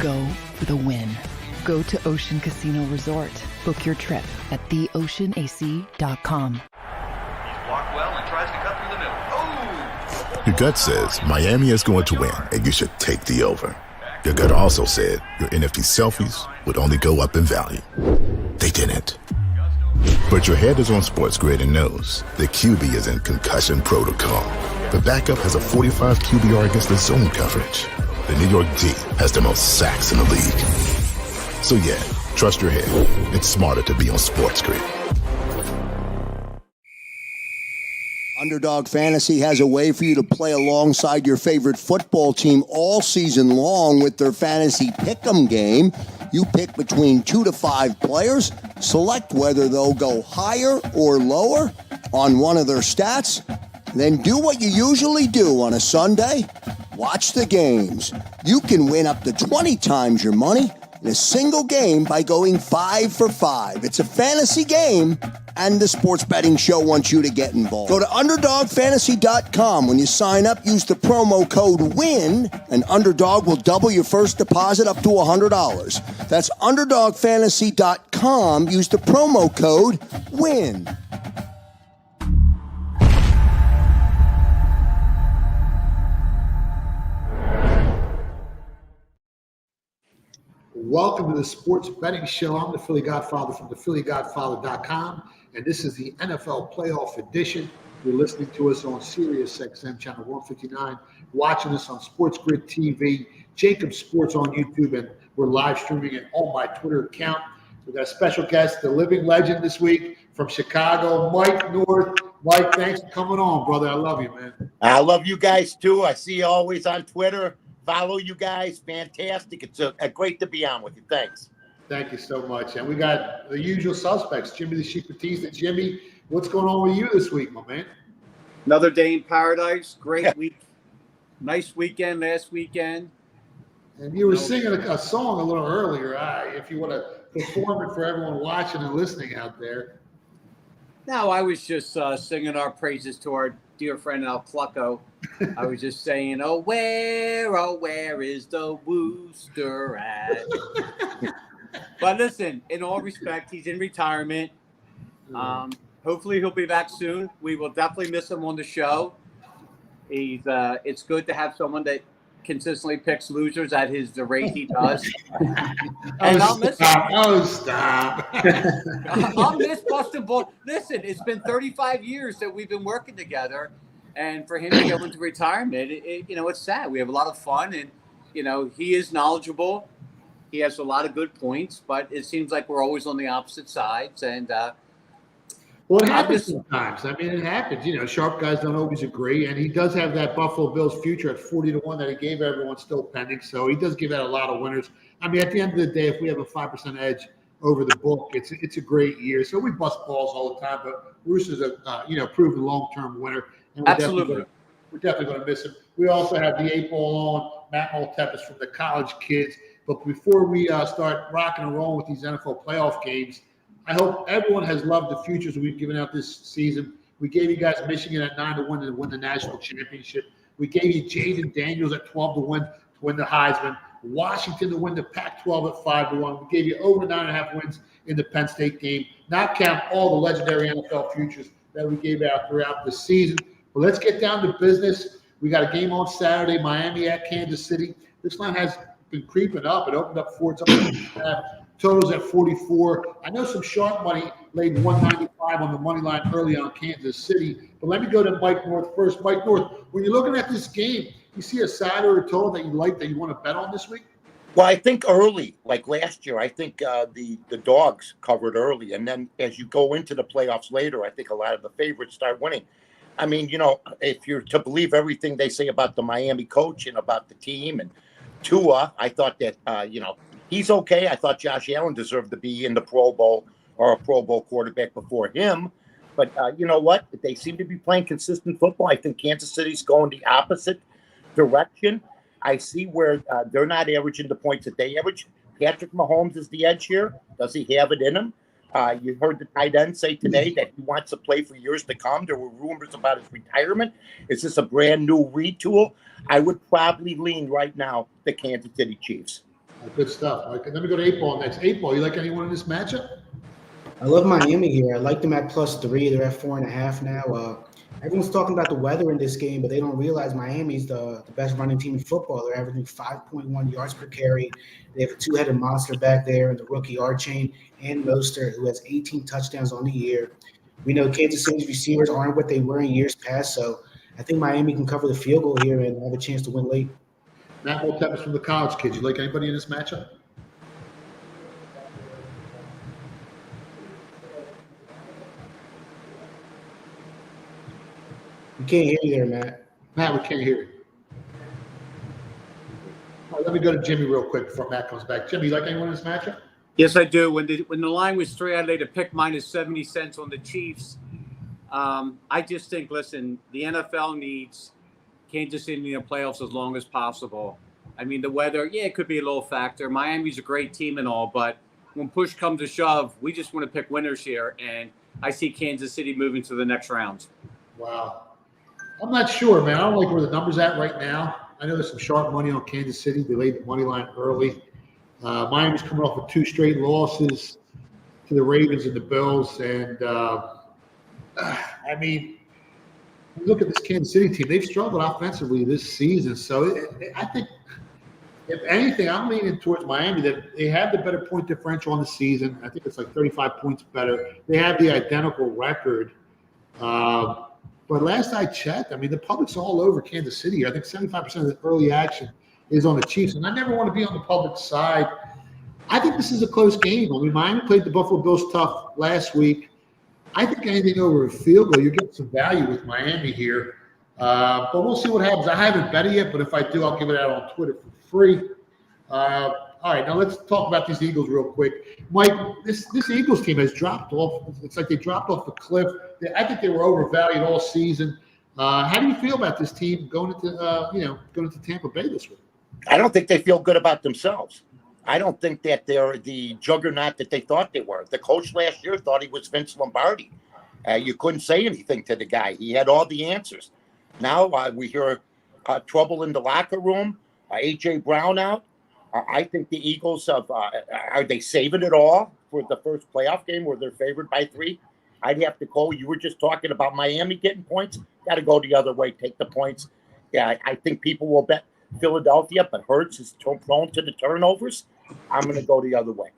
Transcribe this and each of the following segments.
go for the win. Go to Ocean Casino Resort. Book your trip at theoceanac.com. He's blocked well and tries to cut through the middle. Oh! Your gut says Miami is going to win, and you should take the over. Your gut also said your NFT selfies would only go up in value. They didn't. But your head is on Sports Grid and knows the QB is in concussion protocol. The backup has a 45 QBR against the zone coverage. The New York D has the most sacks in the league. So yeah, trust your head. It's smarter to be on Sports Grid. Underdog Fantasy has a way for you to play alongside your favorite football team all season long with their Fantasy Pick'em game. You pick between 2 to 5 players, select whether they'll go higher or lower on one of their stats, then do what you usually do on a Sunday, watch the games. You can win up to 20 times your money in a single game by going 5 for 5. It's a fantasy game, and the Sports Betting Show wants you to get involved. Go to UnderdogFantasy.com. When you sign up, use the promo code WIN, and Underdog will double your first deposit up to $100. That's UnderdogFantasy.com. Use the promo code WIN. Welcome to the Sports Betting Show. I'm the Philly Godfather from TheEight8all.com, and this is the NFL Playoff Edition. You're listening to us on Sirius XM Channel 159, watching us on Sports Grid TV, JAKIB Sports on YouTube, and we're live streaming it on my Twitter account. We've got a special guest, the living legend this week from Chicago, Mike North. Mike, thanks for coming on, brother. I love you, man. I love you guys, too. I see you always on Twitter. Follow you guys. Fantastic. It's great to be on with you. Thanks. Thank you so much. And we got the usual suspects, Jimmy the Sheep Batista. Jimmy, what's going on with you this week, my man? Another day in paradise. Great week. Nice weekend last weekend. And you were singing a song a little earlier. If you want to perform it for everyone watching and listening out there. No, I was just singing our praises to our dear friend Al Clucko. I was just saying, oh, where is the Wooster at? But listen, in all respect, he's in retirement. Hopefully he'll be back soon. We will definitely miss him on the show. It's good to have someone that consistently picks losers at the rate he does. And I'll miss him. Oh, stop. I'll miss Bustin' Ball. Listen, it's been 35 years that we've been working together. And for him to go into retirement, it's sad. We have a lot of fun, and, he is knowledgeable. He has a lot of good points, but it seems like we're always on the opposite sides. And well, it happens sometimes. I mean, it happens. Sharp guys don't always agree, and he does have that Buffalo Bills future at 40-1 that he gave everyone still pending. So he does give out a lot of winners. I mean, at the end of the day, if we have a 5% edge over the book, it's a great year. So we bust balls all the time, but Rooster's a proven long-term winner. And absolutely. We're definitely going to miss him. We also have the 8-ball on, Matt Maltepes from the College Kids. But before we start rocking and rolling with these NFL playoff games, I hope everyone has loved the futures we've given out this season. We gave you guys Michigan at 9-1 to win the national championship. We gave you Jaden Daniels at 12-1 to win the Heisman. Washington to win the Pac-12 at 5-1. We gave you over 9.5 wins in the Penn State game. Not count all the legendary NFL futures that we gave out throughout the season. But let's get down to business. We got a game on Saturday, Miami at Kansas City. This line has been creeping up. It opened up 4. It's up totals at 44. I know some sharp money laid 195 on the money line early on Kansas City. But let me go to Mike North first. Mike North, when you're looking at this game, you see a side or a total that you like that you want to bet on this week? Well, I think early, like last year, I think the dogs covered early. And then as you go into the playoffs later, I think a lot of the favorites start winning. I mean, if you're to believe everything they say about the Miami coach and about the team and Tua, I thought that, he's okay. I thought Josh Allen deserved to be in the Pro Bowl or a Pro Bowl quarterback before him. But you know what? They seem to be playing consistent football. I think Kansas City's going the opposite direction. I see where they're not averaging the points that they average. Patrick Mahomes is the edge here. Does he have it in him? You heard the tight end say today that he wants to play for years to come. There were rumors about his retirement. Is this a brand new retool? I would probably lean right now the Kansas City Chiefs. Good stuff. Okay, let me go to 8-Ball next. 8-Ball, you like anyone in this matchup? I love Miami here. I like them at +3. They're at 4.5 now. Everyone's talking about the weather in this game, but they don't realize Miami's the best running team in football. They're averaging 5.1 yards per carry. They have a two-headed monster back there in the rookie Archain and Mostert, who has 18 touchdowns on the year. We know Kansas City's receivers aren't what they were in years past, so I think Miami can cover the field goal here and have a chance to win late. Matt Maltepes from the College Kids. You like anybody in this matchup? We can't hear you there, Matt. Matt, we can't hear you. All right, let me go to Jimmy real quick before Matt comes back. Jimmy, you like anyone in this matchup? Yes, I do. When the line was 3, I laid a pick minus 70 cents on the Chiefs. I just think, listen, the NFL needs Kansas City in the playoffs as long as possible. I mean, the weather, yeah, it could be a little factor. Miami's a great team and all, but when push comes to shove, we just want to pick winners here, and I see Kansas City moving to the next round. Wow. I'm not sure, man. I don't like where the number's at right now. I know there's some sharp money on Kansas City. They laid the money line early. Miami's coming off of 2 straight losses to the Ravens and the Bills. And, I mean, look at this Kansas City team. They've struggled offensively this season. So I think, if anything, I'm leaning towards Miami that they have the better point differential on the season. I think it's like 35 points better. They have the identical record. But last I checked, I mean, the public's all over Kansas City. I think 75% of the early action is on the Chiefs. And I never want to be on the public side. I think this is a close game. I mean, Miami played the Buffalo Bills tough last week. I think anything over a field goal, you're getting some value with Miami here. But we'll see what happens. I haven't bet it yet, but if I do, I'll give it out on Twitter for free. All right, now let's talk about these Eagles real quick. Mike, this Eagles team has dropped off. It's like they dropped off the cliff. I think they were overvalued all season. How do you feel about this team going into Tampa Bay this week? I don't think they feel good about themselves. I don't think that they're the juggernaut that they thought they were. The coach last year thought he was Vince Lombardi. You couldn't say anything to the guy. He had all the answers. Now we hear trouble in the locker room, A.J. Brown out. I think the Eagles are they saving it all for the first playoff game where they're favored by 3? I'd have to go. You were just talking about Miami getting points. Got to go the other way, take the points. Yeah, I think people will bet Philadelphia, but Hurts is prone to the turnovers. I'm going to go the other way.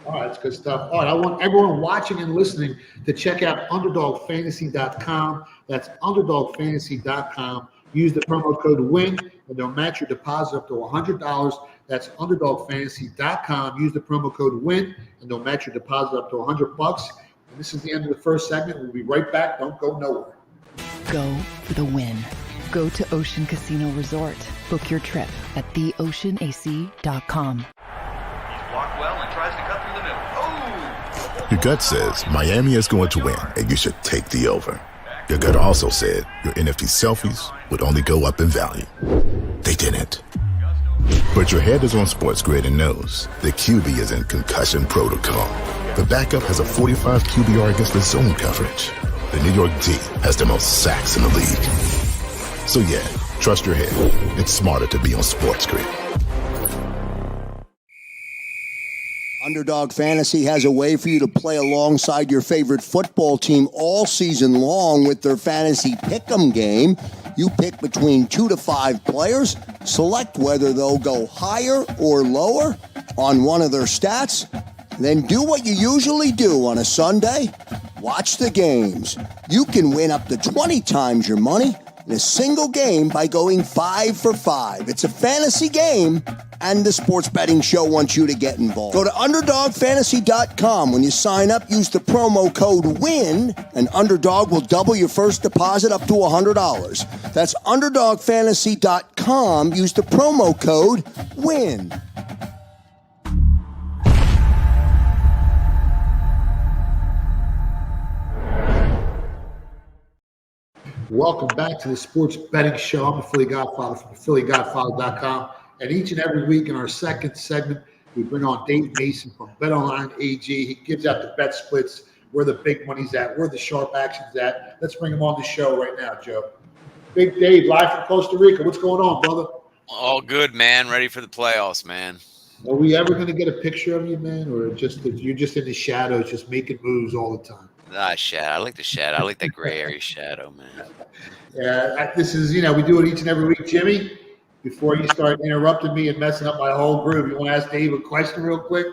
All right, that's good stuff. All right, I want everyone watching and listening to check out UnderdogFantasy.com. That's UnderdogFantasy.com. Use the promo code WIN, and they'll match your deposit up to $100. That's UnderdogFantasy.com. Use the promo code WIN, and they'll match your deposit up to $100. And this is the end of the first segment. We'll be right back. Don't go nowhere. Go for the win. Go to Ocean Casino Resort. Book your trip at TheEight8all.com. He's blocked well and tries to cut through the middle. Oh! Your gut says Miami is going to win, and you should take the over. Your gut also said your NFT selfies would only go up in value. They didn't. But your head is on Sports Grid and knows the QB is in concussion protocol. The backup has a 45 QBR against the zone coverage. The New York D has the most sacks in the league. So yeah, trust your head. It's smarter to be on Sports Grid. Underdog Fantasy has a way for you to play alongside your favorite football team all season long with their fantasy pick'em game. You pick between 2 to 5 players, select whether they'll go higher or lower on one of their stats, then do what you usually do on a Sunday, watch the games. You can win up to 20 times your money in a single game by going 5 for 5. It's a fantasy game, and the Sports Betting Show wants you to get involved. Go to UnderdogFantasy.com. When you sign up, use the promo code WIN, and Underdog will double your first deposit up to $100. That's UnderdogFantasy.com. Use the promo code WIN. Welcome back to the Sports Betting Show. I'm the Philly Godfather from PhillyGodfather.com. And each and every week in our second segment, we bring on Dave Mason from BetOnline AG. He gives out the bet splits, where the big money's at, where the sharp action's at. Let's bring him on the show right now, Joe. Big Dave, live from Costa Rica. What's going on, brother? All good, man. Ready for the playoffs, man. Are we ever going to get a picture of you, man, or just that you're just in the shadows, just making moves all the time? Shadow. I like the shadow. I like that gray area shadow, man. Yeah, this is, we do it each and every week. Jimmy, before you start interrupting me and messing up my whole groove, you want to ask Dave a question real quick?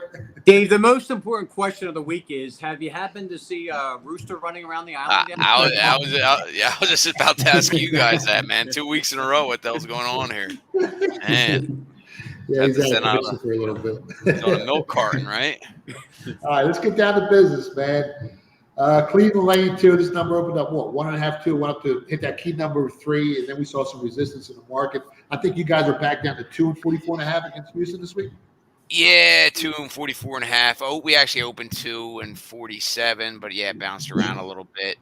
Dave, the most important question of the week is: have you happened to see a rooster running around the island yet? I was just about to ask you guys that, man. 2 weeks in a row, what the hell's going on here, man? Yeah, he's out of commission for a little bit. On a milk carton, right? All right, let's get down to business, man. Cleveland laying 2. This number opened up 1.5, 2. Went up to hit that key number 3, and then we saw some resistance in the market. I think you guys are back down to 2 and 44.5 against Houston this week. Yeah, 2 and 44.5. Oh, we actually opened 2 and 47, but yeah, bounced around a little bit.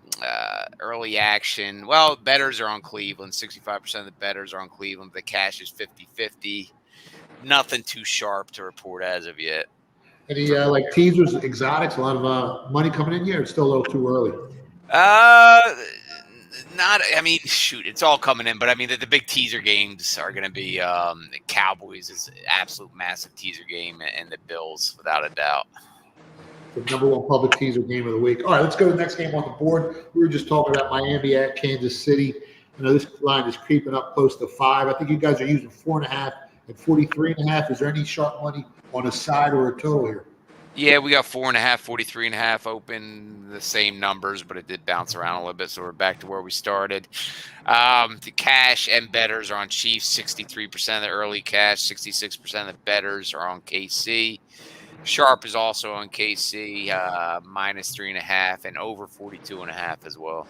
Early action. Well, bettors are on Cleveland. 65% of the bettors are on Cleveland. The cash is 50-50. Nothing too sharp to report as of yet. Any teasers, exotics, a lot of money coming in here? It's still a little too early. It's all coming in, but I mean the big teaser games are going to be the Cowboys is an absolute massive teaser game, and the Bills without a doubt. The number 1 public teaser game of the week. All right, let's go to the next game on the board. We were just talking about Miami at Kansas City. This line is creeping up close to 5. I think you guys are using 4.5 and 43.5. Is there any sharp money on a side or a total here? Yeah, we got 4.5, 43.5 open, the same numbers, but it did bounce around a little bit, so we're back to where we started. The cash and bettors are on Chiefs, 63% of the early cash, 66% of the bettors are on KC. Sharp is also on KC, minus 3.5 and over 42.5 as well.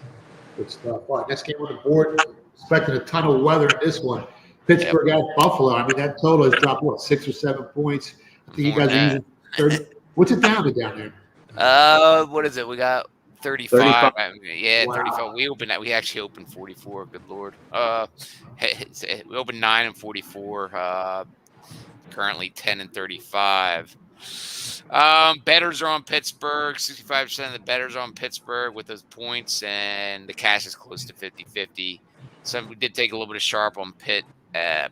Good stuff. All right, next game on the board. Expecting a ton of weather in this one. Pittsburgh at Buffalo. I mean, that total has dropped, 6 or 7 points. I think you guys are using 30. What's it down to down there? What is it? We got 35. Yeah, Wow. 35. We actually opened 44. Good Lord. We opened 9 and 44. Currently 10 and 35. Bettors are on Pittsburgh. 65% of the bettors are on Pittsburgh with those points, and the cash is close to 50-50. So we did take a little bit of sharp on Pitt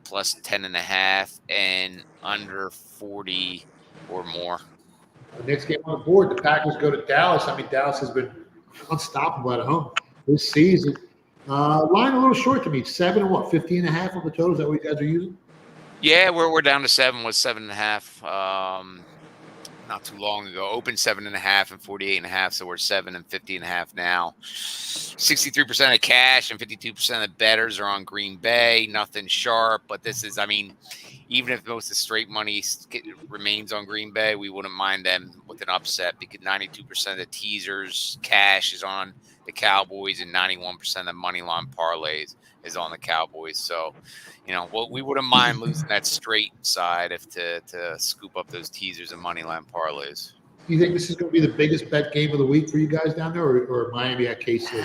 plus 10.5 and under 40 or more. The next game on the board, the Packers go to Dallas. I mean, Dallas has been unstoppable at home this season. Line a little short to me. 7 and 50.5 on the total. Is that what you guys are using? Yeah, we're down to 7 with 7.5. Not too long ago, opened 7.5 and 48.5, so we're 7 and 50.5 now. 63% of cash and 52% of the bettors are on Green Bay. Nothing sharp, but this is, even if most of the straight money remains on Green Bay, we wouldn't mind them with an upset because 92% of the teasers cash is on the Cowboys and 91% of the money line parlays is on the Cowboys. So, we wouldn't mind losing that straight side if to scoop up those teasers and money line parlays. Do you think this is going to be the biggest bet game of the week for you guys down there, or Miami at KC?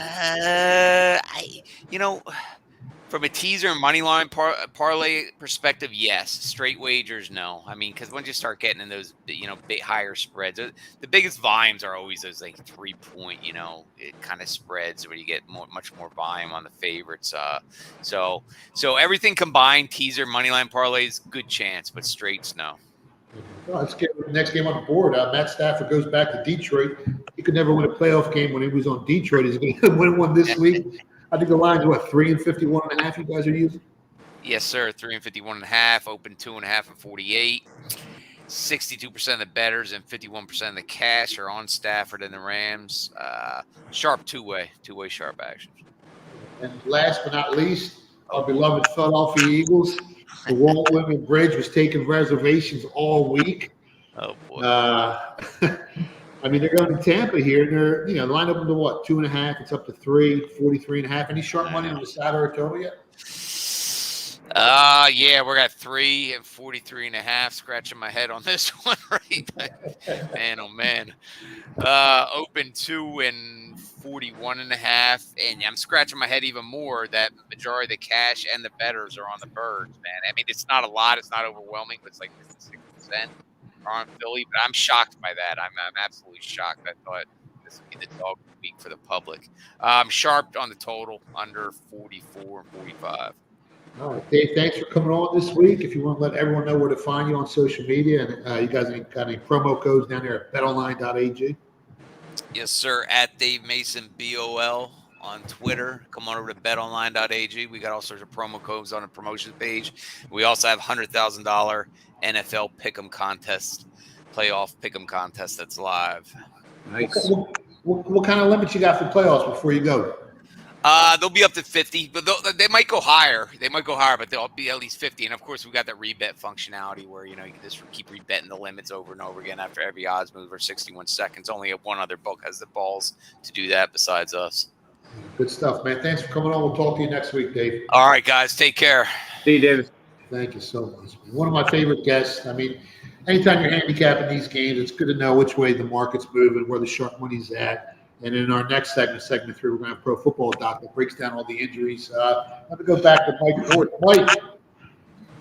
From a teaser and money line parlay perspective, yes. Straight wagers, no. Because once you start getting in those, big higher spreads, the biggest volumes are always those 3-point, kind of spreads where you get much more volume on the favorites. So everything combined, teaser, money line parlays, good chance, but straights, no. Well, let's get the next game on the board. Matt Stafford goes back to Detroit. He could never win a playoff game when he was on Detroit. He's going to win one this week. I think the line's 3 and 51.5 you guys are using? Yes, sir. 3 and 51.5, open 2.5 and 48. 62% of the bettors and 51% of the cash are on Stafford and the Rams. Sharp two-way sharp action. And last but not least, our beloved Philadelphia Eagles. The Walt Whitman Bridge was taking reservations all week. Oh, boy. They're going to Tampa here, and they're, the line up to 2.5. It's up to 3, 43.5. Any sharp money on the side or a total yet? Yeah, we're at 3 and 43.5. Scratching my head on this one, right? Man, oh man. Open 2 and 41.5, and I'm scratching my head even more that majority of the cash and the bettors are on the birds, man. It's not a lot, it's not overwhelming, but it's 56% are on Philly. But I'm shocked by that. I'm absolutely shocked. I thought this would be the dog of the week for the public. Sharp on the total, under 44 and 45. All right, Dave, thanks for coming on this week. If you want to let everyone know where to find you on social media, and you guys got any promo codes down there at betonline.ag? Yes, sir. At Dave Mason BOL on Twitter. Come on over to betonline.ag. We got all sorts of promo codes on the promotions page. We also have $100,000 NFL Pick'em contest, playoff Pick'em contest that's live. Nice. What kind of limits you got for playoffs before you go? They'll be up to 50, but they might go higher. They might go higher, but they'll be at least 50. And of course, we got that rebet functionality where you can just keep rebetting the limits over and over again after every odds move or 61 seconds. Only one other book has the balls to do that besides us. Good stuff, man. Thanks for coming on. We'll talk to you next week, Dave. All right, guys, take care. See you, David. Thank you so much. One of my favorite guests. I mean, anytime you're handicapping these games, it's good to know which way the market's moving, where the sharp money's at. And in our next segment 3, we're going to have Pro Football Doc that breaks down all the injuries. I'm going to go back to Mike Jordan. Mike,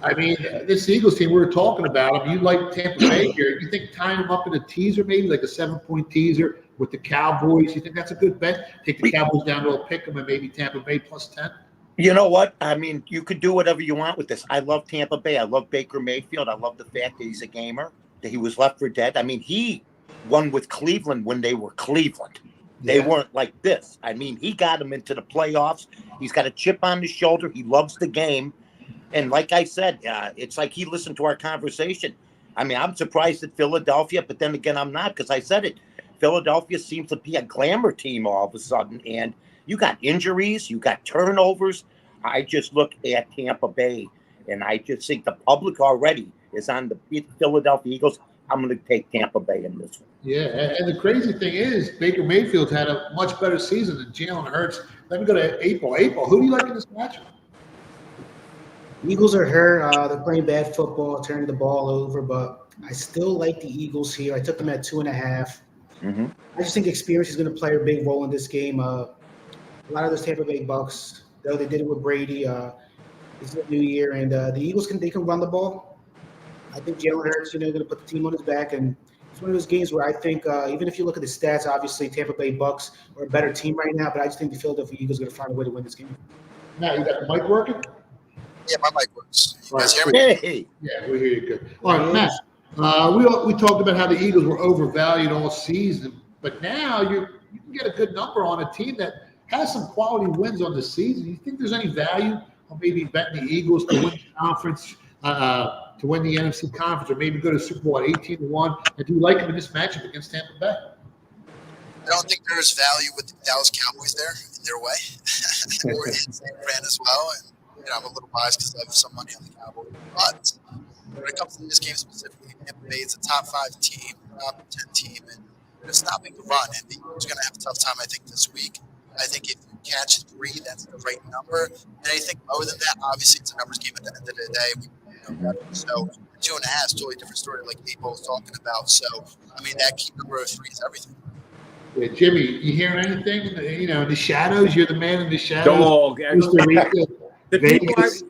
I mean, this Eagles team, we were talking about them. You like Tampa Bay here. You think tying them up in a teaser, maybe like a 7-point teaser with the Cowboys, you think that's a good bet? Take the Cowboys down to a pick 'em and maybe Tampa Bay plus 10? You know what? I mean, you could do whatever you want with this. I love Tampa Bay. I love Baker Mayfield. I love the fact that he's a gamer, that he was left for dead. I mean, he won with Cleveland when they were Cleveland. They weren't like this. I mean, he got him into the playoffs. He's got a chip on his shoulder. He loves the game. And like I said, it's like he listened to our conversation. I mean, I'm surprised at Philadelphia, but then again, I'm not, because I said it. Philadelphia seems to be a glamour team all of a sudden. And you got injuries, you got turnovers. I just look at Tampa Bay, and I just think the public already is on the Philadelphia Eagles. I'm going to take Tampa Bay in this one. Yeah, and the crazy thing is Baker Mayfield's had a much better season than Jalen Hurts. Let me go to 8-ball. 8-ball, who do you like in this matchup? Eagles are hurt. They're playing bad football, turning the ball over, but I still like the Eagles here. I took them at 2.5. Mm-hmm. I just think experience is going to play a big role in this game. A lot of those Tampa Bay Bucs, though they did it with Brady. It's a new year, and the Eagles can run the ball. I think Jalen Hurts, going to put the team on his back, and it's one of those games where I think even if you look at the stats, obviously Tampa Bay Bucs are a better team right now, but I just think the Philadelphia Eagles are going to find a way to win this game. Now, you got the mic working? Yeah, my mic works. You guys hear me? Hey. Yeah, we hear you good. All right, Matt, we talked about how the Eagles were overvalued all season, but now you can get a good number on a team that has some quality wins on the season. You think there's any value on maybe betting the Eagles to win the conference, to win the NFC conference, or maybe go to Super Bowl at 18-1? And do you like them in this matchup against Tampa Bay? I don't think there's value with the Dallas Cowboys there in their way. We're in San Fran as well, and I'm a little biased because I have some money on the Cowboys. But when it comes to this game specifically, Tampa Bay is a top 5 team, top 10 team, and they're stopping the run. And the Eagles are going to have a tough time, I think, this week. I think if you catch 3, that's the right number. And anything lower than that, obviously, it's a numbers game at the end of the day. So 2.5 is totally different story, like 8-ball was talking about. So, I mean, that key number of 3 is everything. Yeah, Jimmy, you hearing anything? In the shadows, you're the man in the shadows. Dog. The Vegas,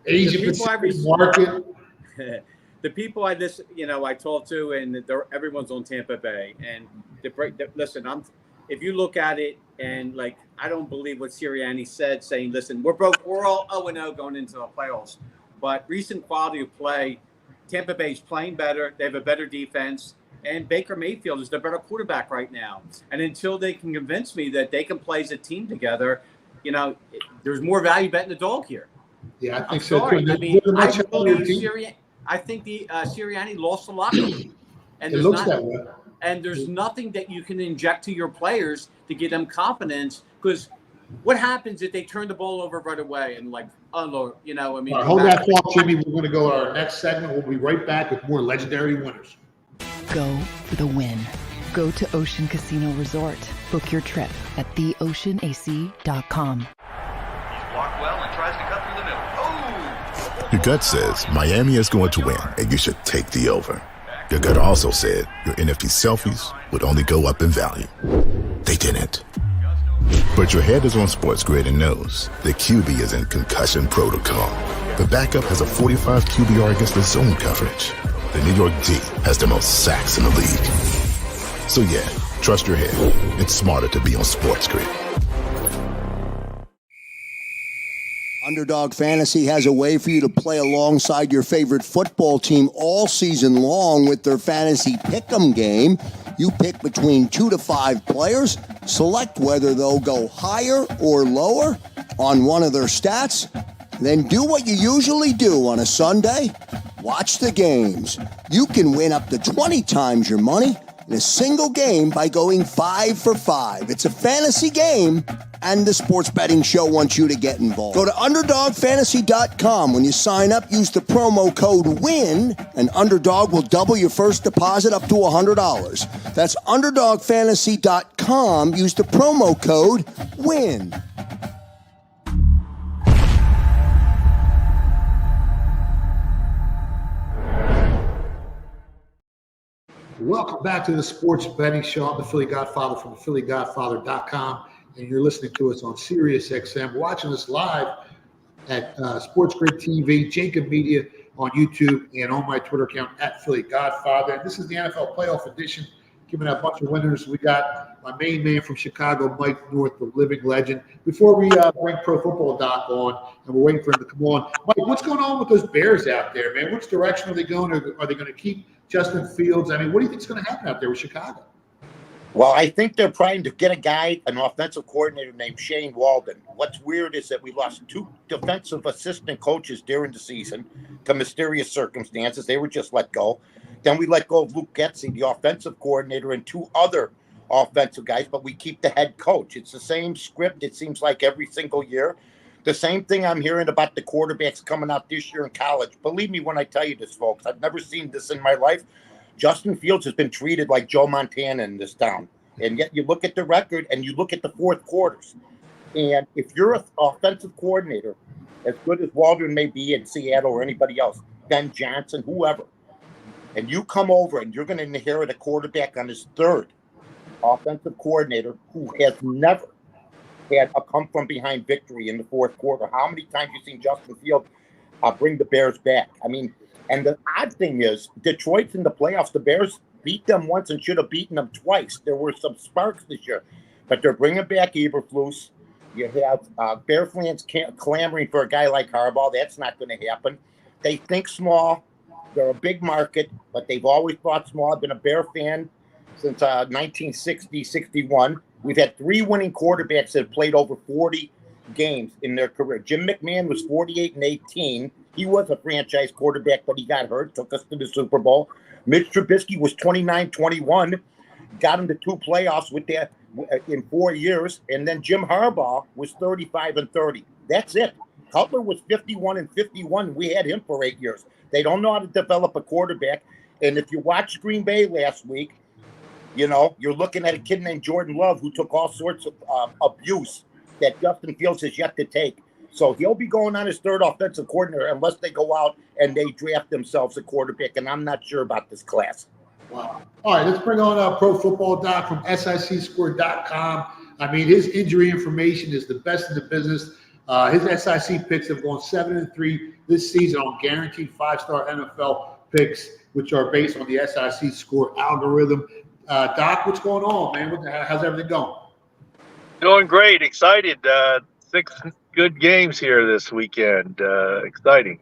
Asia Pacific market. The people I listen, I talk to, and everyone's on Tampa Bay. And listen, if you look at it, and I don't believe what Sirianni said, saying, listen, we're all 0-0 going into the playoffs. But recent quality of play, Tampa Bay's playing better. They have a better defense. And Baker Mayfield is the better quarterback right now. And until they can convince me that they can play as a team together, there's more value betting the dog here. Yeah, I think so. Sorry. I mean, I think the Sirianni lost a lot. And it looks that way. And there's nothing that you can inject to your players to give them confidence. Because what happens if they turn the ball over right away and unload? Hold that thought, Jimmy. We're going to go to our next segment. We'll be right back with more legendary winners. Go for the win. Go to Ocean Casino Resort. Book your trip at TheEight8all.com. He's blocked well and tries to cut through the middle. Oh! Your gut says Miami is going to win, and you should take the over. Your gut also said your NFT selfies would only go up in value. They didn't. But your head is on Sports Grid and knows the QB is in concussion protocol. The backup has a 45 QBR against the zone coverage. The New York D has the most sacks in the league. So yeah, trust your head. It's smarter to be on Sports Grid. Underdog Fantasy has a way for you to play alongside your favorite football team all season long with their fantasy pick'em game. You pick between 2 to 5 players, select whether they'll go higher or lower on one of their stats, then do what you usually do on a Sunday. Watch the games. You can win up to 20 times your money in a single game by going 5 for 5. It's a fantasy game, and the Sports Betting Show wants you to get involved. Go to UnderdogFantasy.com. When you sign up, use the promo code WIN, and Underdog will double your first deposit up to $100. That's UnderdogFantasy.com. Use the promo code WIN. Welcome back to the Sports Betting Show. I'm the Philly Godfather from PhillyGodfather.com, and you're listening to us on Sirius XM. Watching us live at Sports Grid TV, JAKIB Media on YouTube, and on my Twitter account at Philly Godfather. And this is the NFL Playoff Edition, giving out a bunch of winners. We got my main man from Chicago, Mike North, the living legend. Before we bring Pro Football Doc on, and we're waiting for him to come on, Mike, what's going on with those Bears out there, man? Which direction are they going? Are they going to keep Justin Fields? I mean, what do you think is going to happen out there with Chicago? Well, I think they're trying to get a guy, an offensive coordinator named Shane Walden. What's weird is that we lost 2 defensive assistant coaches during the season to mysterious circumstances. They were just let go. Then we let go of Luke Getsy, the offensive coordinator, and 2 other offensive guys, but we keep the head coach. It's the same script, it seems like, every single year. The same thing I'm hearing about the quarterbacks coming out this year in college. Believe me when I tell you this, folks. I've never seen this in my life. Justin Fields has been treated like Joe Montana in this town. And yet you look at the record and you look at the fourth quarters. And if you're an offensive coordinator, as good as Waldron may be in Seattle or anybody else, Ben Johnson, whoever, and you come over and you're going to inherit a quarterback on his 3rd offensive coordinator who has never had a come-from-behind victory in the fourth quarter. How many times have you seen Justin Fields bring the Bears back? I mean, and the odd thing is, Detroit's in the playoffs. The Bears beat them once and should have beaten them twice. There were some sparks this year. But they're bringing back Eberflus. You have Bear fans clamoring for a guy like Harbaugh. That's not going to happen. They think small. They're a big market, but they've always thought small. I've been a Bear fan since 1960, 61. We've had 3 winning quarterbacks that have played over 40 games in their career. Jim McMahon was 48-18. He was a franchise quarterback, but he got hurt, took us to the Super Bowl. Mitch Trubisky was 29-21, got him to 2 playoffs with that in 4 years. And then Jim Harbaugh was 35-30. That's it. Cutler was 51-51. We had him for 8 years. They don't know how to develop a quarterback. And if you watched Green Bay last week, you know, you're looking at a kid named Jordan Love who took all sorts of abuse that Justin Fields has yet to take. So he'll be going on his 3rd offensive coordinator unless they go out and they draft themselves a quarterback, and I'm not sure about this class. Wow. All right, let's bring on Pro Football Doc from SICScore.com. I mean, his injury information is the best in the business. His SIC picks have gone 7-3 this season on guaranteed 5-star NFL picks, which are based on the SIC score algorithm. Doc, what's going on, man? How's everything going? Doing great. Excited. 6 good games here this weekend. Exciting.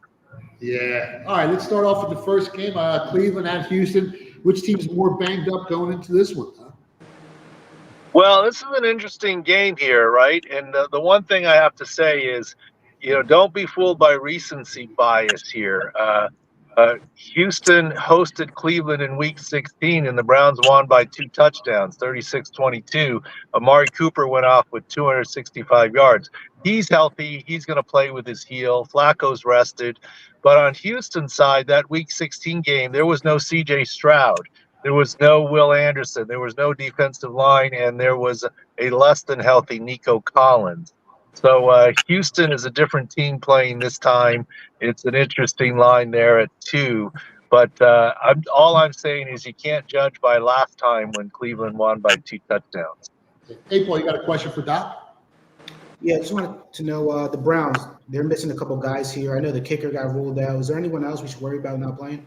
Yeah. All right, let's start off with the first game. Cleveland at Houston. Which team's more banged up going into this one? Huh? Well, this is an interesting game here, right? And the one thing I have to say is, you know, don't be fooled by recency bias here. Houston hosted Cleveland in Week 16, and the Browns won by 2 touchdowns, 36-22. Amari Cooper went off with 265 yards. He's healthy. He's going to play with his heel. Flacco's rested. But on Houston's side, that Week 16 game, there was no C.J. Stroud. There was no Will Anderson. There was no defensive line, and there was a less than healthy Nico Collins. So Houston is a different team playing this time. It's an interesting line there at 2. But all I'm saying is you can't judge by last time when Cleveland won by 2 touchdowns. Hey, Paul, you got a question for Doc? Yeah, I just wanted to know the Browns. They're missing a couple guys here. I know the kicker got ruled out. Is there anyone else we should worry about not playing?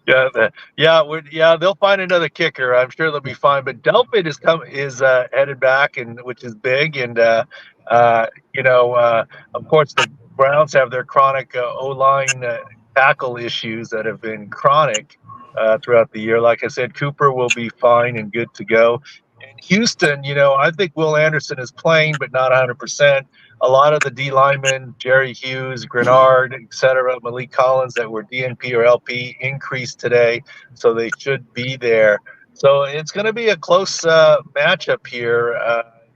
Yeah, they'll find another kicker. I'm sure they'll be fine. But Delpit is headed back, and which is big, and Of course, the Browns have their chronic O-line tackle issues that have been chronic throughout the year. Like I said, Cooper will be fine and good to go. In Houston, I think Will Anderson is playing, but not 100%. A lot of the D linemen, Jerry Hughes, Grenard, et cetera, Malik Collins, that were DNP or LP, increased today, so they should be there. So it's going to be a close matchup here.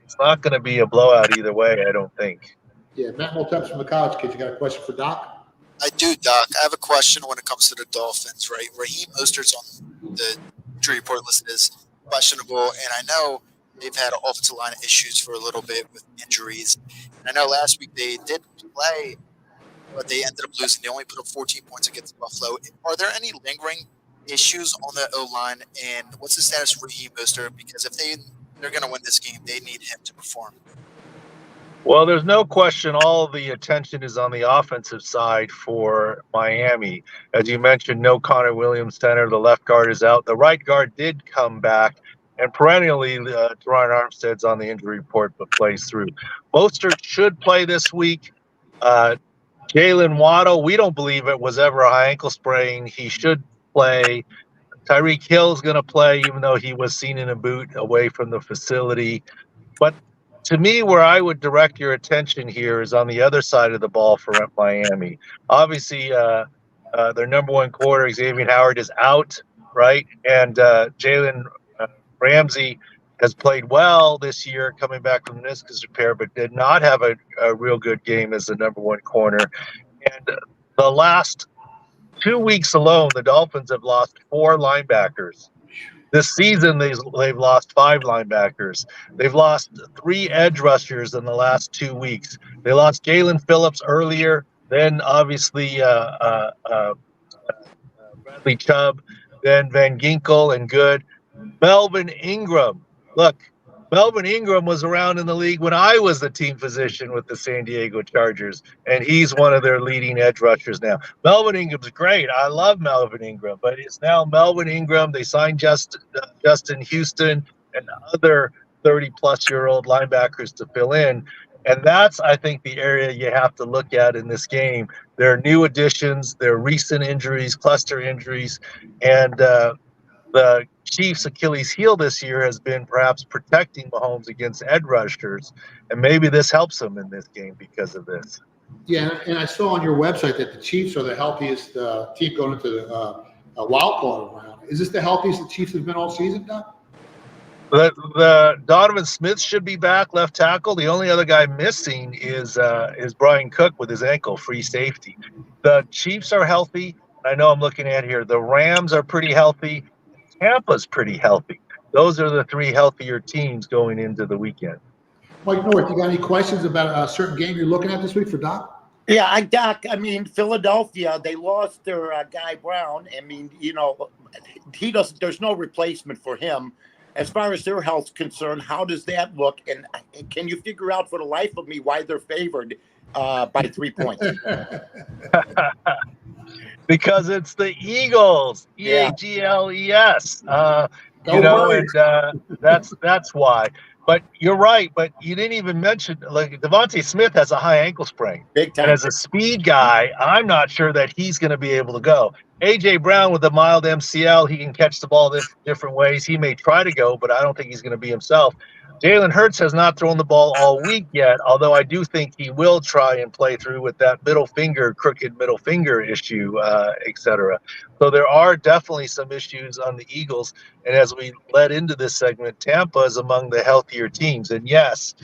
It's not going to be a blowout either way, I don't think. Yeah, Matt Maltepes from the College Kids. You got a question for Doc? I do, Doc. I have a question when it comes to the Dolphins, right? Raheem Mostert's on the injury report listed as questionable, and I know they've had offensive line issues for a little bit with injuries. And I know last week they did play, but they ended up losing. They only put up 14 points against Buffalo. Are there any lingering issues on the O-line, and what's the status of Raheem Mostert? Because if they're going to win this game, they need him to perform. Well, there's no question all the attention is on the offensive side for Miami. As you mentioned, no Connor Williams center. The left guard is out. The right guard did come back, and perennially, Teron Armstead's on the injury report but plays through. Mostert should play this week. Jalen Waddle, we don't believe it was ever a high ankle sprain. He should play. Tyreek Hill's going to play, even though he was seen in a boot away from the facility. But to me, where I would direct your attention here is on the other side of the ball for Miami. Obviously, their number one quarter, Xavier Howard, is out, right? And Jalen Ramsey has played well this year, coming back from the meniscus repair, but did not have a real good game as the number one corner. And the last 2 weeks alone, the Dolphins have lost 4 linebackers. This season, they've lost 5 linebackers. They've lost 3 edge rushers in the last 2 weeks. They lost Jalen Phillips earlier, then obviously Bradley Chubb, then Van Ginkel and Good. Melvin Ingram. Look, Melvin Ingram was around in the league when I was the team physician with the San Diego Chargers, and he's one of their leading edge rushers now. Melvin Ingram's great. I love Melvin Ingram, but it's now Melvin Ingram. They signed Justin Houston and other 30-plus-year-old linebackers to fill in, and that's, I think, the area you have to look at in this game. There are new additions, there are recent injuries, cluster injuries, and the Chiefs' Achilles heel this year has been perhaps protecting Mahomes against edge rushers, and maybe this helps them in this game because of this. Yeah, and I saw on your website that the Chiefs are the healthiest team going into the wild card round. Is this the healthiest the Chiefs have been all season, Doc? The Donovan Smith should be back, left tackle. The only other guy missing is Brian Cook with his ankle, free safety. The Chiefs are healthy. I know I'm looking at here. The Rams are pretty healthy. Tampa's pretty healthy. Those are the 3 healthier teams going into the weekend. Mike North, you got any questions about a certain game you're looking at this week for Doc? Yeah, Doc, I mean, Philadelphia, they lost their guy Brown. I mean, there's no replacement for him. As far as their health's concerned, how does that look? And can you figure out for the life of me why they're favored by 3 points? Because it's the Eagles, Eagles. That's why. But you're right. But you didn't even mention, like, Devontae Smith has a high ankle sprain. Big time. And as a speed guy, I'm not sure that he's going to be able to go. A.J. Brown with a mild MCL, he can catch the ball different ways. He may try to go, but I don't think he's going to be himself. Jalen Hurts has not thrown the ball all week yet, although I do think he will try and play through with that crooked middle finger issue, et cetera. So there are definitely some issues on the Eagles. And as we led into this segment, Tampa is among the healthier teams. And yes,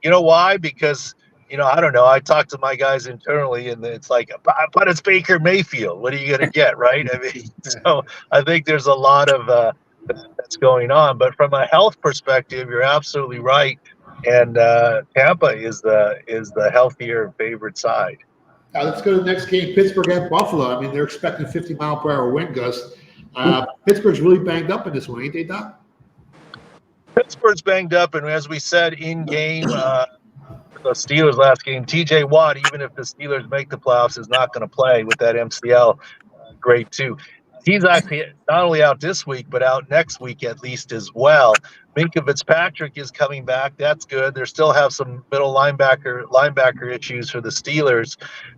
you know why? Because, I don't know. I talk to my guys internally, and it's like, but it's Baker Mayfield. What are you going to get, right? I mean, so I think there's a lot of that's going on. But from a health perspective, you're absolutely right. And Tampa is the healthier favorite side. Now let's go to the next game, Pittsburgh at Buffalo. I mean, they're expecting 50-mile-per-hour wind gusts. Pittsburgh's really banged up in this one, ain't they, Doc? Pittsburgh's banged up, and as we said in game, the Steelers last game, T.J. Watt, even if the Steelers make the playoffs, is not going to play with that MCL grade 2. He's actually not only out this week, but out next week at least as well. Minkah Fitzpatrick is coming back. That's good. They still have some middle linebacker issues for the Steelers,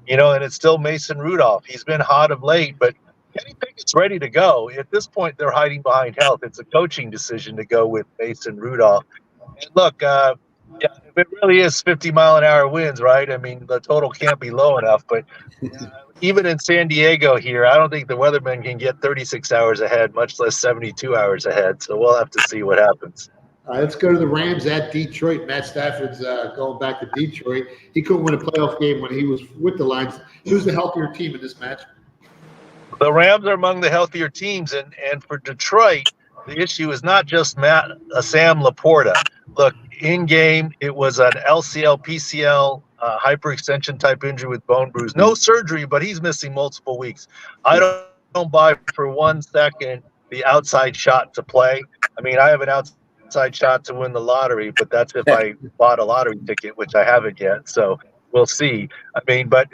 and it's still Mason Rudolph. He's been hot of late, but Kenny Pickett's ready to go. At this point, they're hiding behind health. It's a coaching decision to go with Mason Rudolph. And look, if it really is 50-mile-an-hour winds, right? I mean, the total can't be low enough. But even in San Diego here, I don't think the weathermen can get 36 hours ahead, much less 72 hours ahead. So we'll have to see what happens. All right, let's go to the Rams at Detroit. Matt Stafford's going back to Detroit. He couldn't win a playoff game when he was with the Lions. Who's the healthier team in this match? The Rams are among the healthier teams, and for Detroit, the issue is not just Sam Laporta. Look, in game, it was an LCL, PCL, hyperextension type injury with bone bruise. No surgery, but he's missing multiple weeks. I don't buy for 1 second the outside shot to play. I mean, I have an outside shot to win the lottery, but that's if I bought a lottery ticket, which I haven't yet. So we'll see. I mean, but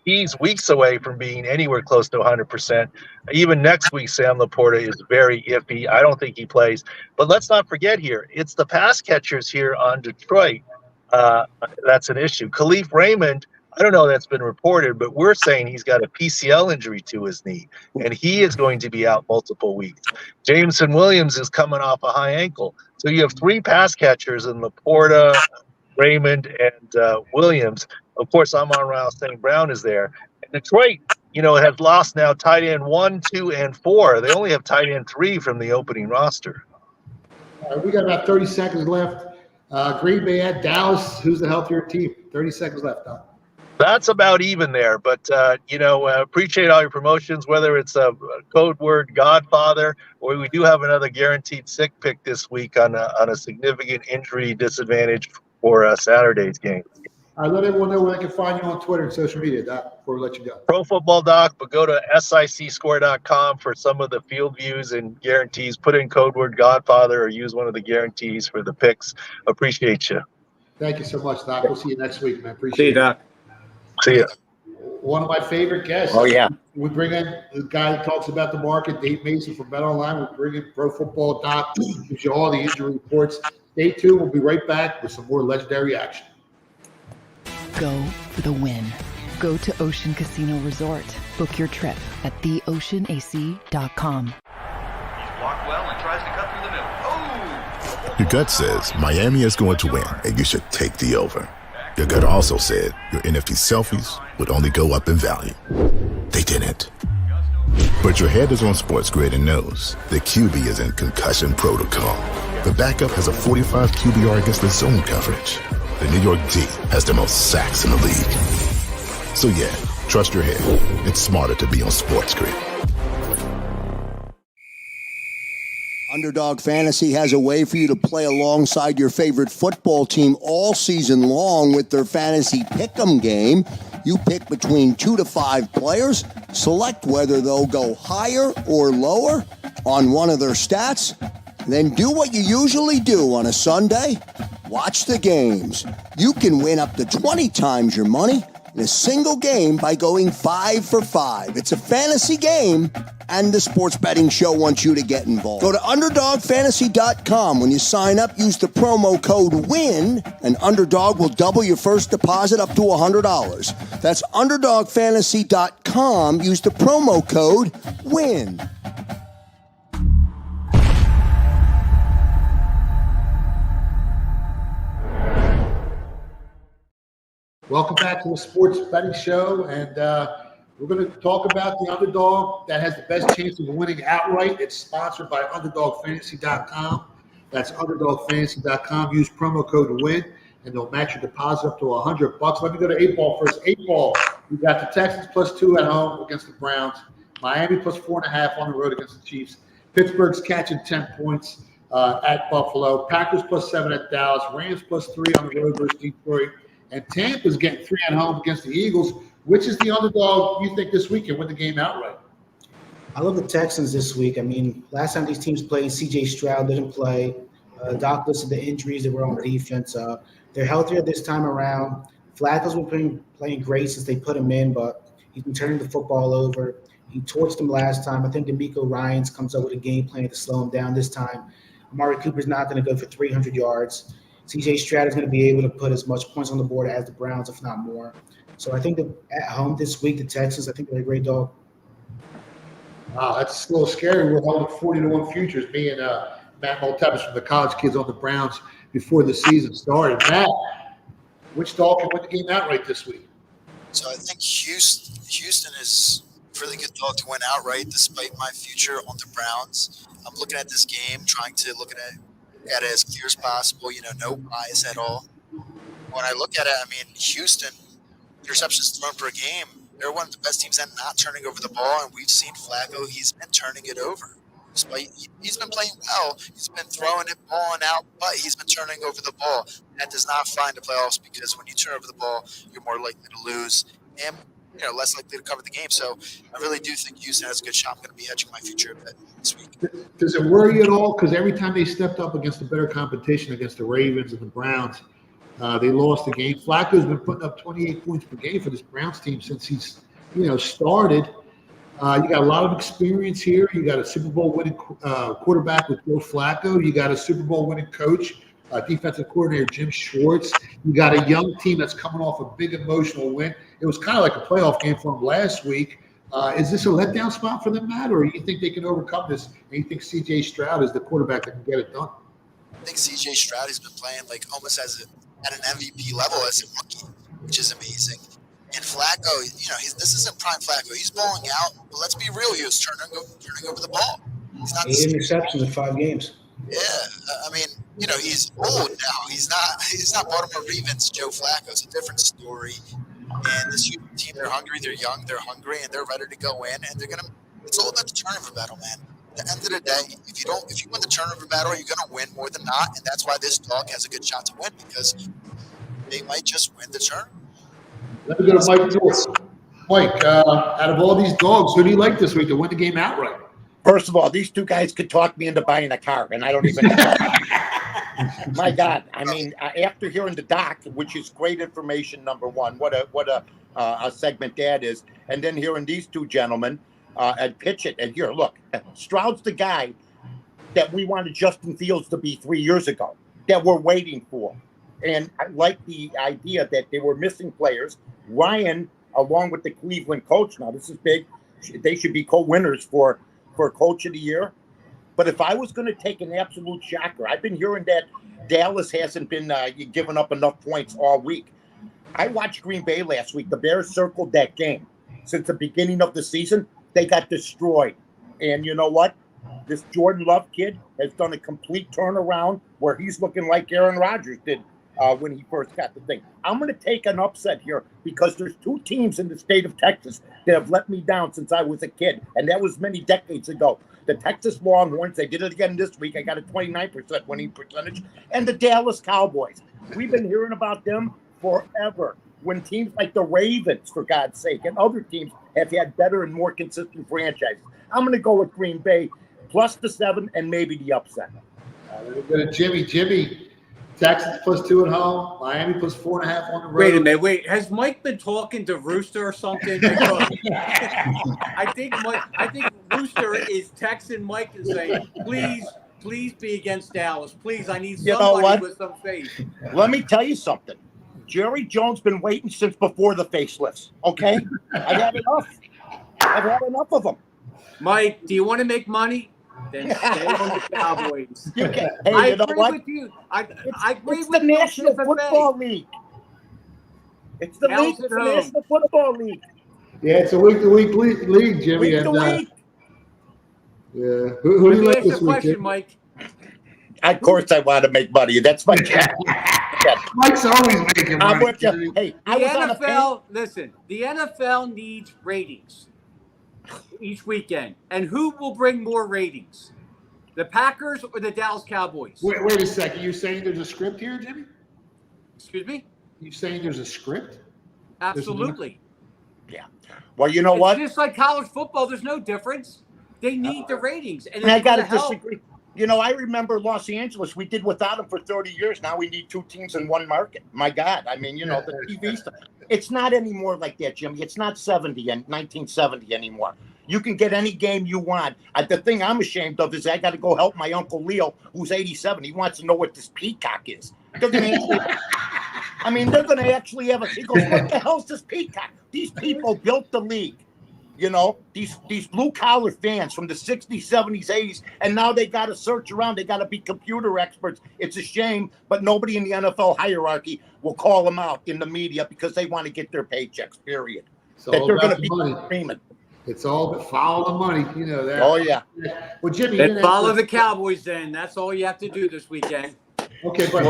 he's weeks away from being anywhere close to 100%. Even next week, Sam Laporta is very iffy. I don't think he plays. But let's not forget here, it's the pass catchers here on Detroit. That's an issue. Khalif Raymond, I don't know that's been reported, but we're saying he's got a PCL injury to his knee, and he is going to be out multiple weeks. Jameson Williams is coming off a high ankle. So you have 3 pass catchers in Laporta, Raymond, and Williams. Of course, Amon-Ra St. Brown is there. And Detroit, has lost now tight end 1, 2, and 4. They only have tight end 3 from the opening roster. All right, we got about 30 seconds left. Green Bay at Dallas. Who's the healthier team? 30 seconds left, Doc. That's about even there. But, appreciate all your promotions, whether it's a code word Godfather, or we do have another guaranteed sick pick this week on a significant injury disadvantage for Saturday's game. All right, let everyone know where they can find you on Twitter and social media, Doc, before we let you go. Pro Football Doc, but go to sicscore.com for some of the field views and guarantees. Put in code word Godfather or use one of the guarantees for the picks. Appreciate you. Thank you so much, Doc. We'll see you next week, man. Appreciate it. See you, Doc. See ya. One of my favorite guests. Oh, yeah. We bring in the guy that talks about the market, Dave Mason from BetOnline. We bring in Pro Football Doc, gives you all the injury reports. Stay tuned. We'll be right back with some more legendary action. Go for the win. Go to Ocean Casino Resort. Book your trip at TheEight8all.com. He's blocked well and tries to cut through the middle. Oh! Your gut says Miami is going to win, and you should take the over. Your gut also said your NFT selfies would only go up in value. They didn't. But your head is on Sports Grid and knows the QB is in concussion protocol. The backup has a 45 QBR against the zone coverage. The New York D has the most sacks in the league. So yeah, trust your head. It's smarter to be on Sports Grid. Underdog Fantasy has a way for you to play alongside your favorite football team all season long with their fantasy pick'em game. You pick between 2 to 5 players, select whether they'll go higher or lower on one of their stats, then do what you usually do on a Sunday. Watch the games. You can win up to 20 times your money in a single game by going 5 for 5. It's a fantasy game, and the Sports Betting Show wants you to get involved. Go to UnderdogFantasy.com. When you sign up, use the promo code WIN, and Underdog will double your first deposit up to $100. That's UnderdogFantasy.com. Use the promo code WIN. Welcome back to the Sports Betting Show, and we're going to talk about the underdog that has the best chance of winning outright. It's sponsored by UnderdogFantasy.com. That's UnderdogFantasy.com. Use promo code WIN, and they'll match your deposit up to $100. Let me go to 8-ball first. 8-ball, we got the Texans +2 at home against the Browns. Miami +4.5 on the road against the Chiefs. Pittsburgh's catching 10 points at Buffalo. Packers +7 at Dallas. Rams +3 on the road versus Detroit. And Tampa's getting 3 at home against the Eagles. Which is the underdog you think this week can win the game outright? I love the Texans this week. I mean, last time these teams played, C.J. Stroud didn't play. Doc listed the injuries that were on defense. They're healthier this time around. Flacco's been playing great since they put him in, but he's been turning the football over. He torched them last time. I think D'Amico Ryans comes up with a game plan to slow him down this time. Amari Cooper's not going to go for 300 yards. C.J. Stroud is going to be able to put as much points on the board as the Browns, if not more. So I think that at home this week, the Texans, I think they're a great dog. Wow, that's a little scary. We're holding 40-1 futures. Me and Matt Maltepes from the College Kids on the Browns before the season started. Matt, which dog can win the game outright this week? So I think Houston is a really good dog to win outright, despite my future on the Browns. I'm looking at this game, trying to look at it as clear as possible. No bias at all. When I look at it, I mean, Houston, interceptions thrown per game, they're one of the best teams at not turning over the ball, and we've seen Flacco, he's been turning it over. Despite he's been playing well, he's been throwing it, balling out, but he's been turning over the ball. That does not fly in the playoffs because when you turn over the ball, you're more likely to lose and less likely to cover the game. So I really do think Houston has a good shot. I'm going to be hedging my future a bit this week. Does it worry you at all? Because every time they stepped up against a better competition, against the Ravens and the Browns, they lost the game. Flacco's been putting up 28 points per game for this Browns team since he's started. You got a lot of experience here. You got a Super Bowl winning quarterback with Joe Flacco. You got a Super Bowl winning coach, defensive coordinator Jim Schwartz. You got a young team that's coming off a big emotional win. It was kind of like a playoff game for them last week. Is this a letdown spot for them, Matt, or you think they can overcome this? And you think C.J. Stroud is the quarterback that can get it done? I think C.J. Stroud has been playing like almost at an MVP level as a rookie, which is amazing. And Flacco, this isn't prime Flacco. He's balling out, but let's be real. He was turning over the ball. He's not 8 interceptions in 5 games. Yeah, I mean, he's old now. He's not Baltimore Ravens Joe Flacco. It's a different story. And this team, they're hungry, they're young, they're hungry, and they're ready to go in. And it's all about the turnover battle, man. At the end of the day, if you win the turnover battle, you're gonna win more than not. And that's why this dog has a good shot to win, because they might just win the turnover. Let me go to Mike North. Mike, out of all these dogs, who do you like this week to win the game outright? First of all, these two guys could talk me into buying a car, and I don't even. My God, I mean, after hearing the doc, which is great information, number one, what a segment that is, and then hearing these two gentlemen and pitch it, and here, look, Stroud's the guy that we wanted Justin Fields to be 3 years ago, that we're waiting for. And I like the idea that they were missing players. Ryan, along with the Cleveland coach, now this is big, they should be co-winners for Coach of the Year. But if I was going to take an absolute shocker, I've been hearing that Dallas hasn't been giving up enough points all week. I watched Green Bay last week. The Bears circled that game. Since the beginning of the season, they got destroyed. And you know what? This Jordan Love kid has done a complete turnaround where he's looking like Aaron Rodgers did when he first got the thing. I'm going to take an upset here because there's 2 teams in the state of Texas that have let me down since I was a kid, and that was many decades ago. The Texas Longhorns, they did it again this week. I got a 29% winning percentage. And the Dallas Cowboys. We've been hearing about them forever when teams like the Ravens, for God's sake, and other teams have had better and more consistent franchises. I'm going to go with Green Bay plus the 7 and maybe the upset. Let me go to Jimmy. Jimmy, Texans plus 2 at home. Miami plus 4.5 on the road. Wait a minute. Wait, has Mike been talking to Rooster or something? I think Rooster is texting Mike and saying, please be against Dallas. Please, I need somebody with some faith. Let me tell you something. Jerry Jones been waiting since before the facelifts. Okay, I've had enough. I've had enough of them. Mike, do you want to make money? Then stay on the Cowboys. Hey, I agree with you. I agree with the National Football League. It's the league. It's the National Football League. Yeah, it's a week-to-week league, Jimmy. Week to week. Yeah. Who do you like this week, question, Mike? Of course, I want to make money. That's my job. Mike's always making money. I'm with you. Hey, the NFL needs ratings each weekend. And who will bring more ratings? The Packers or the Dallas Cowboys? Wait a second. You're saying there's a script here, Jimmy? Excuse me? You saying there's a script? Absolutely. Yeah. Well, you know what? It's just like college football. There's no difference. They need the ratings. And I got to disagree. You know, I remember Los Angeles. We did without them for 30 years. Now we need 2 teams in one market. My God. I mean, the TV stuff. It's not anymore like that, Jimmy. It's not 1970 anymore. You can get any game you want. The thing I'm ashamed of is I got to go help my Uncle Leo, who's 87. He wants to know what this peacock is. They're going to actually have a. He goes, what the hell's this peacock? These people built the league. You know, these blue collar fans from the 60s, 70s, 80s, and now they got to search around. They got to be computer experts. It's a shame, but nobody in the NFL hierarchy will call them out in the media because they want to get their paychecks, period. That they're going to be screaming. It's all about follow the money. You know that. Oh, yeah. Well, Jimmy, then follow the Cowboys then. That's all you have to do this weekend. Okay, but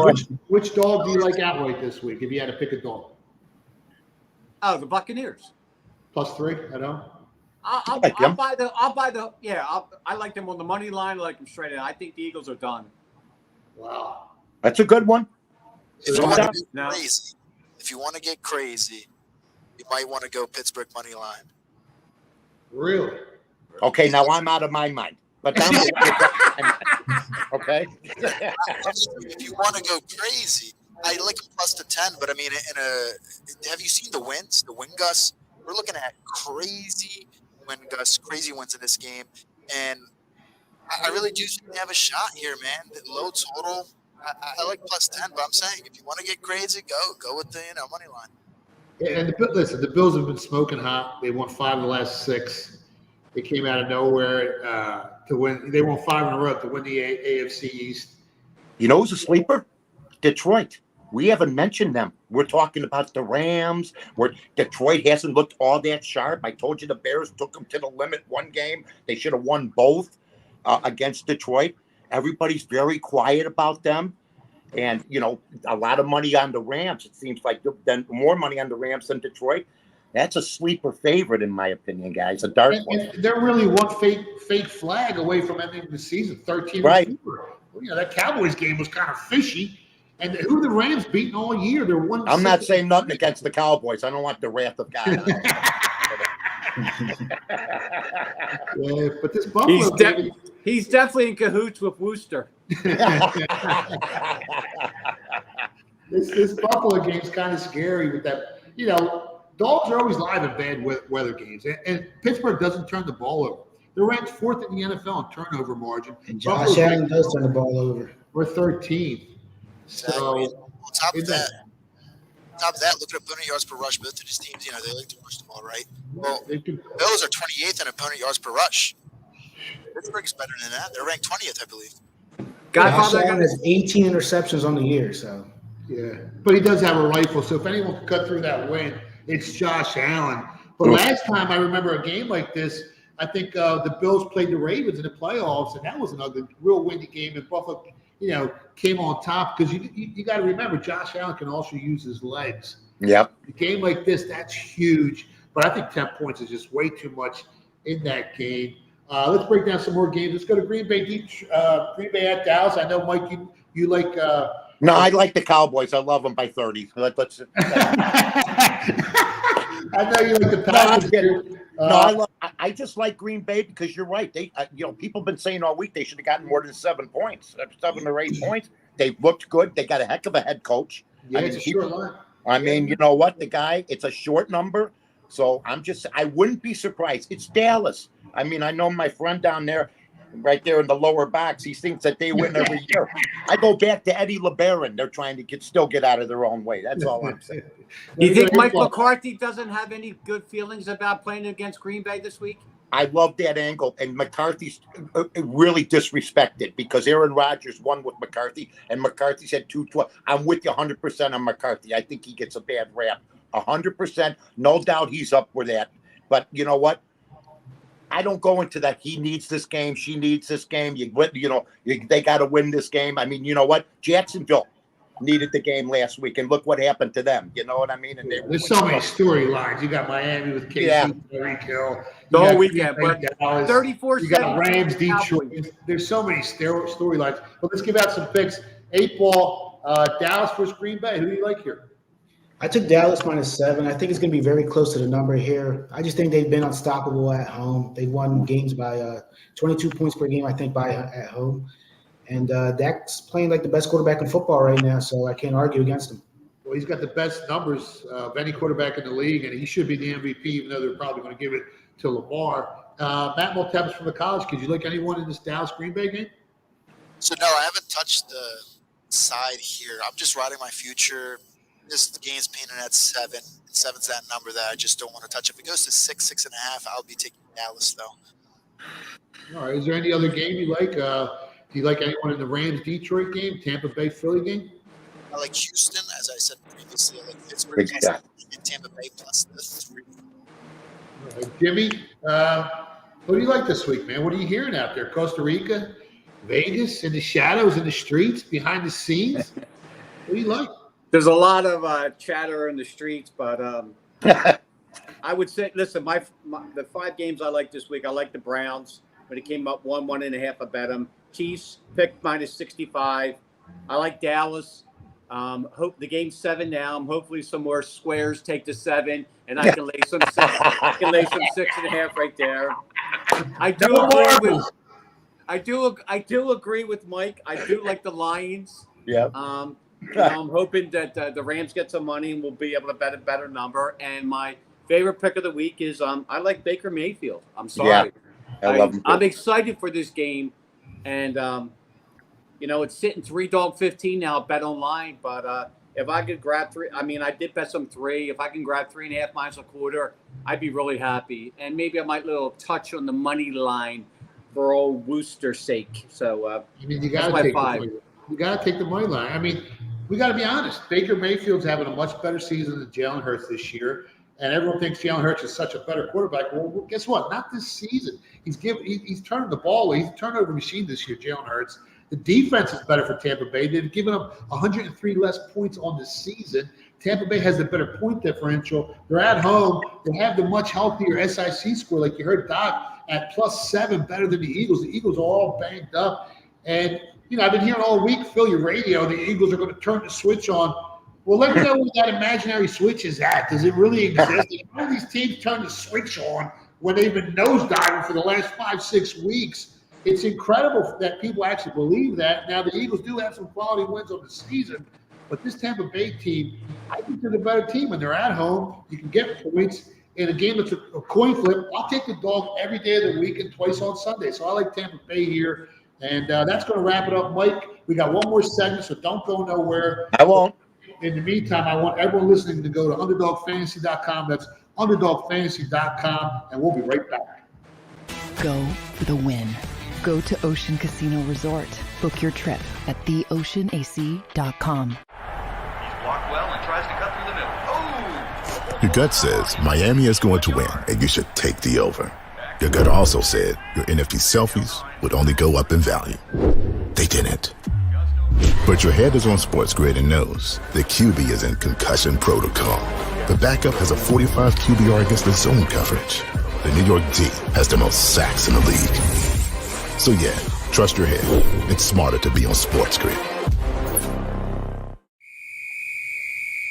which dog do you like outright this week if you had to pick a dog? Oh, the Buccaneers. +3, I know. I'll buy the. I like them on the money line. I like them straight in. I think the Eagles are done. Wow, that's a good one. If you want to get crazy, you might want to go Pittsburgh money line. Really? Okay, now I'm out of my mind. But okay. If you want to go crazy, I like them +10. But I mean, have you seen the wins? The win gusts. We're looking at crazy wins in this game, and I really do think they have a shot here, man. The low total, I like +10, but I'm saying if you want to get crazy, go with the money line. Yeah, and listen, the Bills have been smoking hot. They won 5 of the last 6. They came out of nowhere to win. They won 5 in a row to win the AFC East. You know who's a sleeper? Detroit. We haven't mentioned them. We're talking about the Rams. Detroit hasn't looked all that sharp. I told you the Bears took them to the limit one game. They should have won both against Detroit. Everybody's very quiet about them. And, you know, a lot of money on the Rams. It seems like more money on the Rams than Detroit. That's a sleeper favorite, in my opinion, guys. A dark one. And they're really one fake flag away from ending the season, 13 right. You know, that Cowboys game was kind of fishy. And who have the Rams beaten all year? They're one. I'm not saying nothing against the Cowboys. I don't want the wrath of God. Yeah, but this Buffalo he's definitely in cahoots with Worcester. This Buffalo game's kind of scary with that. You know, dogs are always live in bad weather games, and Pittsburgh doesn't turn the ball over. They're ranked 4th in the NFL in turnover margin. And Josh Allen does turn the ball over. We're 13th. So, on top of that, look at opponent yards per rush. Both of these teams, you know, they like to rush the ball, right? Well, Bills are 28th in opponent yards per rush. Pittsburgh's better than that. They're ranked 20th, I believe. Godfather has 18 interceptions on the year, so. Yeah, but he does have a rifle. So if anyone can cut through that win, it's Josh Allen. But last time I remember a game like this, I think the Bills played the Ravens in the playoffs, and that was another real windy game. And Buffalo, you know, came on top because you got to remember Josh Allen can also use his legs. Yep. A game like this, that's huge. But I think 10 points is just way too much in that game. Let's break down some more games. Let's go to Green Bay at Dallas. I know, Mike, you like. No, I like the Cowboys. I love them by 30. Let's. I know you like the Packers. I just like Green Bay because you're right. They, people have been saying all week they should have gotten more than 7 points, 7 or 8 points. They've looked good. They got a heck of a head coach. Yeah, it's a short line. I mean, you know what? The guy, it's a short number. So I wouldn't be surprised. It's Dallas. I mean, I know my friend down there, right there in the lower box, he thinks that they win every year. I go back to Eddie LeBaron. They're trying to still get out of their own way. That's all I'm saying. You think Mike McCarthy doesn't have any good feelings about playing against Green Bay this week? I love that angle. And McCarthy's really disrespected because Aaron Rodgers won with McCarthy, and McCarthy said 2-12. I'm with you 100% on McCarthy. I think he gets a bad rap. 100%. No doubt he's up for that. But you know what? I don't go into that. He needs this game. She needs this game. They got to win this game. I mean, you know what? Jacksonville needed the game last week, and look what happened to them. You know what I mean? And there's so many storylines. You got Miami with KC, Tyreek Hill. The whole weekend, but 34. You got Rams, Detroit. There's so many storylines. But let's give out some picks. 8-ball, Dallas versus Green Bay. Who do you like here? I took Dallas -7. I think it's going to be very close to the number here. I just think they've been unstoppable at home. They've won games by 22 points per game, I think, at home. And Dak's playing like the best quarterback in football right now, so I can't argue against him. Well, he's got the best numbers of any quarterback in the league, and he should be the MVP, even though they're probably going to give it to Lamar. Matt Maltepes from the college kids. You like anyone in this Dallas Green Bay game? So no, I haven't touched the side here. I'm just riding my future. This game's painted at 7. 7's that number that I just don't want to touch. If it goes to 6, 6.5, I'll be taking Dallas though. All right. Is there any other game you like? Do you like anyone in the Rams-Detroit game, Tampa Bay-Philly game? I like Houston, as I said previously. I like Pittsburgh and Tampa Bay plus the 3. All right. Jimmy, what do you like this week, man? What are you hearing out there? Costa Rica, Vegas, in the shadows, in the streets, behind the scenes? What do you like? There's a lot of chatter in the streets, but I would say, listen, the 5 games I like this week, I like the Browns. When it came up 1.5, I bet them. Chiefs picked -65. I like Dallas. Hope the game's 7 now. Hopefully some more squares take the 7, and I can lay some 6. I can lay some 6.5 right there. I do agree with Mike. I do like the Lions. Yeah. I'm hoping that the Rams get some money and we'll be able to bet a better number. And my favorite pick of the week is I like Baker Mayfield. I'm sorry. Yeah, I love him. I'm excited for this game, and it's sitting 3-15 now. Bet online, but if I could grab 3, I did bet some 3. If I can grab 3.5 -1/4, I'd be really happy. And maybe I might little touch on the money line for old Wooster's sake. So you got to take 5. You got to take the money line. We got to be honest. Baker Mayfield's having a much better season than Jalen Hurts this year, and everyone thinks Jalen Hurts is such a better quarterback. Well, guess what? Not this season. He's turning the ball. He's a turnover machine this year, Jalen Hurts. The defense is better for Tampa Bay. They've given up 103 less points on the season. Tampa Bay has a better point differential. They're at home. They have the much healthier SIC score, like you heard Doc, at +7, better than the Eagles. The Eagles are all banged up. And, I've been hearing all week, Phil, your radio, the Eagles are going to turn the switch on. Well, let me know where that imaginary switch is at. Does it really exist? How do these teams turn the switch on when they've been nosediving for the last 5-6 weeks? It's incredible that people actually believe that. Now, the Eagles do have some quality wins on the season, but this Tampa Bay team, I think they're the better team. When they're at home, you can get points. In a game that's a coin flip, I'll take the dog every day of the week and twice on Sunday. So I like Tampa Bay here. And that's going to wrap it up, Mike. We got one more segment, so don't go nowhere. I won't. In the meantime, I want everyone listening to go to UnderdogFantasy.com. That's UnderdogFantasy.com, and we'll be right back. Go for the win. Go to Ocean Casino Resort. Book your trip at TheEight8all.com. He's blocked well and tries to cut through the middle. Oh! Your gut says Miami is going to win, and you should take the over. Your gut also said your NFT selfies would only go up in value. They didn't. But your head is on Sports Grid and knows the QB is in concussion protocol. The backup has a 45 QBR against the zone coverage. The New York D has the most sacks in the league. So yeah, trust your head. It's smarter to be on Sports Grid.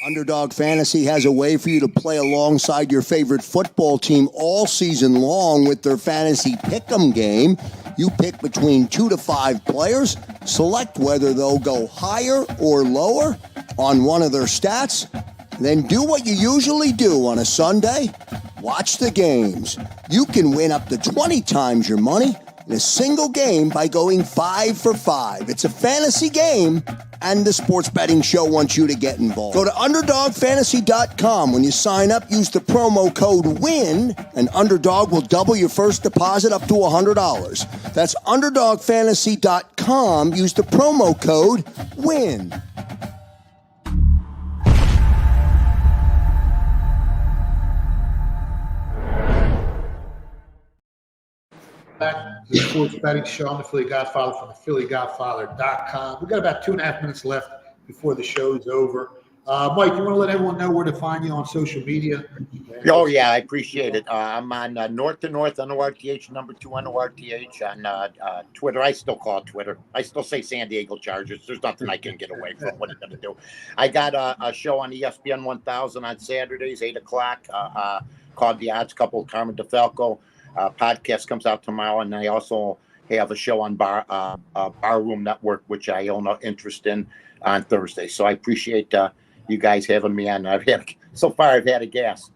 Underdog Fantasy has a way for you to play alongside your favorite football team all season long with their fantasy pick'em game. You pick between 2 to 5 players, select whether they'll go higher or lower on one of their stats, then do what you usually do on a Sunday, watch the games. You can win up to 20 times your money in a single game by going 5 for 5. It's a fantasy game, and the Sports Betting Show wants you to get involved. Go to UnderdogFantasy.com. When you sign up, use the promo code WIN, and Underdog will double your first deposit up to $100. That's UnderdogFantasy.com. Use the promo code WIN. Back to the Sports Betting Show. I'm the Philly Godfather from TheEight8all. We've got about 2.5 minutes left before the show's over. Mike, you want to let everyone know where to find you on social media? Oh, yeah, I appreciate it. I'm on North to North, NORTH, number 2 NORTH on Twitter. I still call it Twitter. I still say San Diego Chargers. There's nothing I can get away from. What are you going to do? I got a show on ESPN 1000 on Saturdays, 8 o'clock, called The Odds Couple, Carmen DeFalco. Podcast comes out tomorrow, and I also have a show on Barroom Network, which I own an interest in, on Thursday. So I appreciate you guys having me on. I've had a gas.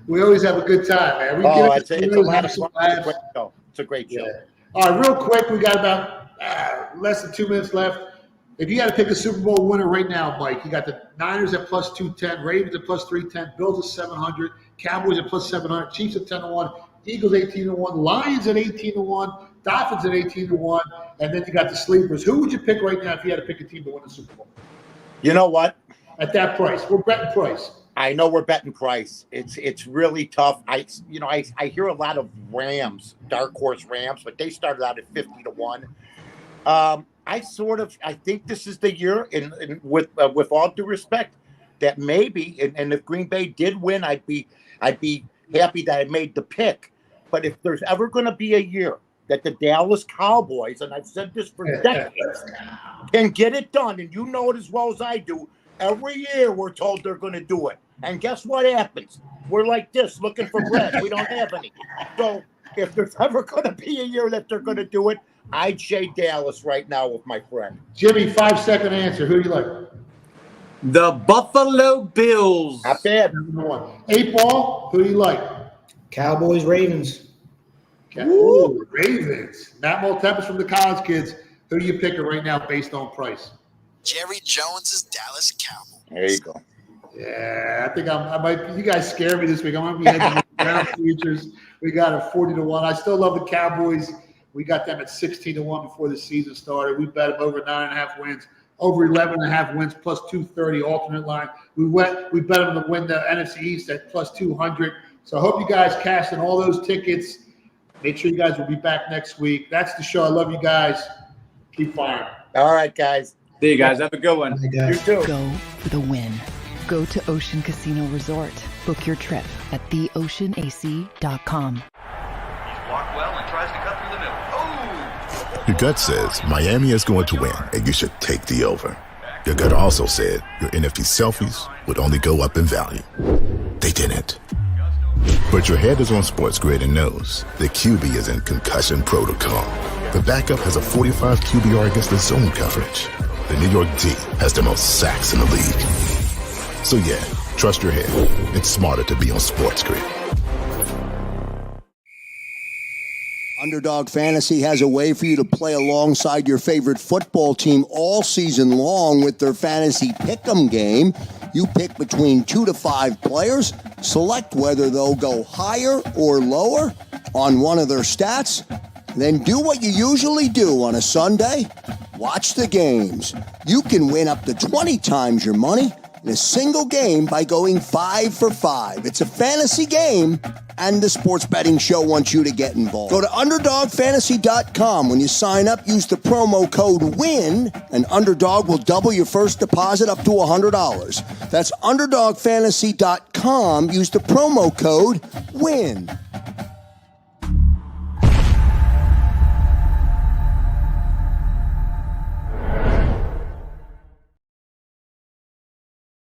We always have a good time, man. It's a lot of fun. It's a great show. All right, real quick, we got about less than 2 minutes left. If you got to pick a Super Bowl winner right now, Mike, you got the Niners at plus 210, Ravens at plus 310, Bills at 700, Cowboys at plus 700, Chiefs at 10-1, Eagles 18-1, Lions at 18-1, Dolphins at 18-1, and then you got the sleepers. Who would you pick right now if you had to pick a team to win the Super Bowl? You know what? At that price, we're betting price. I know we're betting price. It's really tough. I hear a lot of Rams, dark horse Rams, but they started out at 50-1. I think this is the year, and with all due respect, that maybe, and if Green Bay did win, I'd be happy that I made the pick. But if there's ever going to be a year that the Dallas Cowboys, and I've said this for decades, can get it done, and you know it as well as I do, every year we're told they're going to do it. And guess what happens? We're like this, looking for bread. We don't have any. So if there's ever going to be a year that they're going to do it, I'd shade Dallas right now with my friend. Jimmy, 5-second answer. Who do you like? The Buffalo Bills. Not bad. Number one. 8-ball, who do you like? Cowboys, Ravens. Ooh, Ravens. Matt Maltepes from the College Kids. Who do you pick right now based on price? Jerry Jones's Dallas Cowboys. There you go. Yeah, I think I might. You guys scare me this week. I'm going to be heading to the round futures. We got a 40-1. I still love the Cowboys. We got them at 16-1 before the season started. We bet them over 9.5 wins, over 11.5 wins, plus 230 alternate line. We bet them to win the NFC East at plus 200. So I hope you guys cashed in all those tickets. Make sure you guys will be back next week. That's the show. I love you guys. Keep firing. All right, guys. See you guys. Have a good one. You too. Go for the win. Go to Ocean Casino Resort. Book your trip at TheEight8all.com. He's blocked well and tries to cut through the middle. Oh! Your gut says Miami is going to win, and you should take the over. Your gut also said your NFT selfies would only go up in value. They didn't. But your head is on Sports Grid and knows the QB is in concussion protocol. The backup has a 45 QBR against the zone coverage. The New York D has the most sacks in the league. So yeah, trust your head. It's smarter to be on Sports Grid. Underdog Fantasy has a way for you to play alongside your favorite football team all season long with their fantasy pick'em game. You pick between 2 to 5 players, select whether they'll go higher or lower on one of their stats, then do what you usually do on a Sunday. Watch the games. You can win up to 20 times your money in a single game by going 5 for 5. It's a fantasy game, and the sports betting show wants you to get involved. Go to UnderdogFantasy.com. When you sign up, use the promo code WIN, and Underdog will double your first deposit up to $100. That's UnderdogFantasy.com. Use the promo code WIN.